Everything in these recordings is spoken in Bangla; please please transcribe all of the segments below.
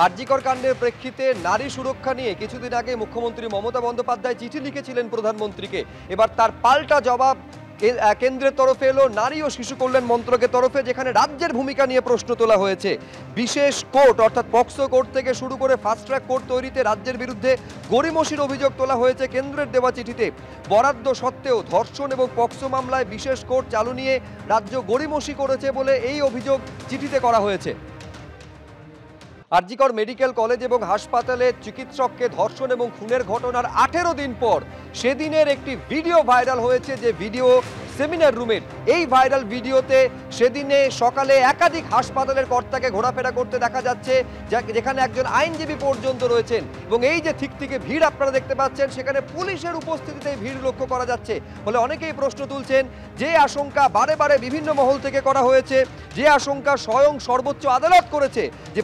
আরজিকর কাণ্ডের প্রেক্ষিতে নারী সুরক্ষা নিয়ে কিছুদিন আগে মুখ্যমন্ত্রী মমতা বন্দ্যোপাধ্যায় চিঠি লিখেছিলেন প্রধানমন্ত্রীকে। এবার তার পাল্টা জবাব কেন্দ্রের তরফে এলো নারী ও শিশু কল্যাণ মন্ত্রকের তরফে, যেখানে রাজ্যের ভূমিকা নিয়ে প্রশ্ন তোলা হয়েছে। বিশেষ কোর্ট অর্থাৎ পক্সো কোর্ট থেকে শুরু করে ফাস্ট ট্র্যাক কোর্ট তৈরিতে রাজ্যের বিরুদ্ধে গড়িমসির অভিযোগ তোলা হয়েছে কেন্দ্রের দেওয়া চিঠিতে। বরাদ্দ সত্ত্বেও ধর্ষণ এবং পক্সো মামলায় বিশেষ কোর্ট চালু নিয়ে রাজ্য গড়িমসি করেছে বলে এই অভিযোগ চিঠিতে করা হয়েছে। আরজিকর মেডিকেল কলেজ এবং হাসপাতালে চিকিৎসককে ধর্ষণ এবং খুনের ঘটনার 18 দিন পর সেদিনের একটি ভিডিও ভাইরাল হয়েছে, যে ভিডিও সেমিনার রুমের। এই ভাইরাল ভিডিওতে সেদিনে সকালে একাধিক হাসপাতালের কর্তাকে ঘোরাফেরা করতে দেখা যাচ্ছে, যেখানে একজন আইনজীবী পর্যন্ত রয়েছেন। এবং এই যে ঠিক থেকে ভিড় আপনারা দেখতে পাচ্ছেন, সেখানে পুলিশের উপস্থিতিতে ভিড় লক্ষ্য করা যাচ্ছে। ফলে অনেকেই প্রশ্ন তুলছেন, যে আশঙ্কা বারে বারে বিভিন্ন মহল থেকে করা হয়েছে, যে আশঙ্কা স্বয়ং সর্বোচ্চ আদালত করেছে, যে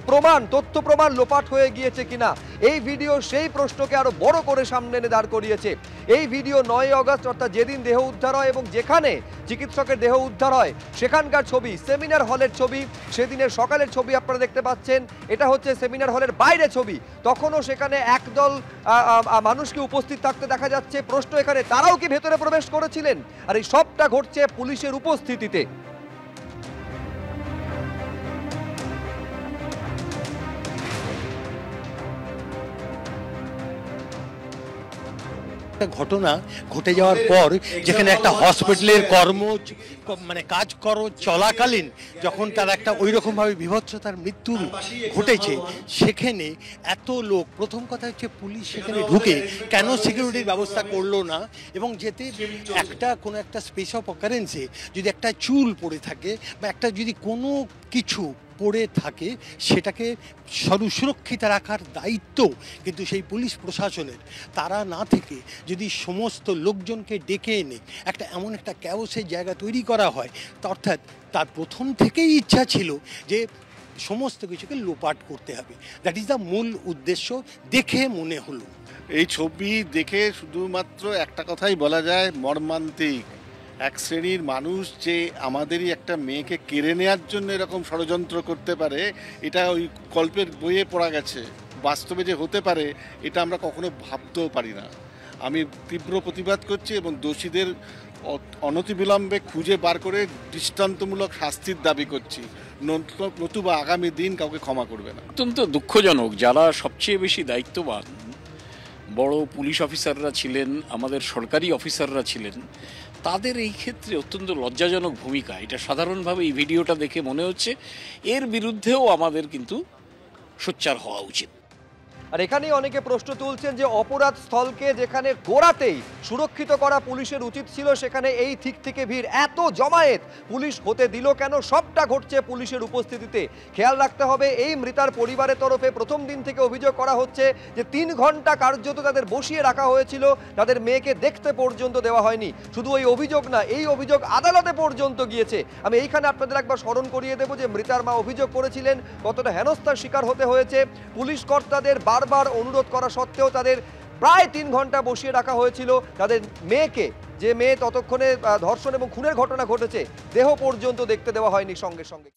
তথ্য প্রমাণ লোপাট হয়ে গিয়েছে কিনা, এই ভিডিও সেই প্রশ্নকে আরো বড় করে সামনে এনে দাঁড় করিয়েছে। এই ভিডিও 9 আগস্ট অর্থাৎ যেদিন দেহ উদ্ধার হয় এবং যেখানে চিকিৎসকের দেহ উদ্ধার হয় সেখানকার ছবি, সেমিনার হলের ছবি, সেদিনের সকালের ছবি আপনারা দেখতে পাচ্ছেন। এটা হচ্ছে সেমিনার হলের বাইরে ছবি। তখনও সেখানে একদল মানুষকে উপস্থিত থাকতে দেখা যাচ্ছে। প্রশ্ন এখানে, তারাও কি ভেতরে প্রবেশ করেছিলেন? আর এই সবটা ঘটছে পুলিশের উপস্থিতিতে। ঘটনা ঘটে যাওয়ার পর যেখানে একটা হসপিটালের কাজ চলাকালীন যখন তার একটা ওই রকমভাবে বিভৎসতার মৃত্যু ঘটেছে, সেখানে এত লোক, প্রথম কথা হচ্ছে পুলিশ সেখানে ঢুকে কেন সিকিউরিটির ব্যবস্থা করলো না, এবং যেতে কোনো একটা স্পেস অফ অকারেন্সে যদি একটা চুল পড়ে থাকে বা একটা যদি কোনো কিছু পড়ে থাকে, সেটাকে সুরক্ষিত রাখার দায়িত্ব কিন্তু সেই পুলিশ প্রশাসনের। তারা না থেকে যদি সমস্ত লোকজনকে ডেকে এনে এমন একটা ক্যাওসের জায়গা তৈরি করা হয়, অর্থাৎ তার প্রথম থেকেই ইচ্ছা ছিল যে সমস্ত কিছুকে লোপাট করতে হবে। দ্যাট ইজ দ্য মূল উদ্দেশ্য দেখে মনে হলো। এই ছবি দেখে শুধুমাত্র একটা কথাই বলা যায়, মর্মান্তিক। এক শ্রেণীর মানুষ যে আমাদেরই একটা মেয়েকে কেড়ে নেওয়ার জন্য এরকম ষড়যন্ত্র করতে পারে, এটা ওই গল্পের বইয়ে পড়া গেছে। বাস্তবে যে হতে পারে এটা আমরা কখনো ভাবতেও পারি না। আমি তীব্র প্রতিবাদ করছি এবং দোষীদের অনতিবিলম্বে খুঁজে বার করে দৃষ্টান্তমূলক শাস্তির দাবি করছি, নতুবা আগামী দিন কাউকে ক্ষমা করবে না। অত্যন্ত দুঃখজনক, যারা সবচেয়ে বেশি দায়িত্ববান বড় পুলিশ অফিসাররা ছিলেন, আমাদের সরকারি অফিসাররা ছিলেন, তাদের এই ক্ষেত্রে অত্যন্ত লজ্জাজনক ভূমিকা। এটা সাধারণভাবে এই ভিডিওটা দেখে মনে হচ্ছে এর বিরুদ্ধেও আমাদের কিন্তু সোচ্চার হওয়া উচিত। আর এখানেই অনেকে প্রশ্ন তুলছেন যে অপরাধ স্থলকে যেখানে গোড়াতেই সুরক্ষিত করা পুলিশের উচিত ছিল, সেখানে এই ঠিক থেকে ভিড়, এত জমায়েত পুলিশ হতে দিল কেন? সবটা ঘটছে পুলিশের উপস্থিতিতে। খেয়াল রাখতে হবে, এই মৃতার পরিবারের তরফে প্রথম দিন থেকে অভিযোগ করা হচ্ছে যে 3 ঘন্টা কার্যত তাদের বসিয়ে রাখা হয়েছিল, তাদের মেয়েকে দেখতে পর্যন্ত দেওয়া হয়নি। শুধু ওই অভিযোগ না, এই অভিযোগ আদালতে পর্যন্ত গিয়েছে। আমি এইখানে আপনাদের একবার স্মরণ করিয়ে দেব যে মৃতার মা অভিযোগ করেছিলেন কতটা হেনস্থার শিকার হতে হয়েছে। পুলিশ কর্তাদের বারবার অনুরোধ করা সত্ত্বেও তাদের প্রায় 3 ঘন্টা বসিয়ে রাখা হয়েছিল। তাদের মেয়েকে, যে মেয়ে ততক্ষণে ধর্ষণ এবং খুনের ঘটনা ঘটেছে, দেহ পর্যন্ত দেখতে দেওয়া হয়নি সঙ্গে সঙ্গে।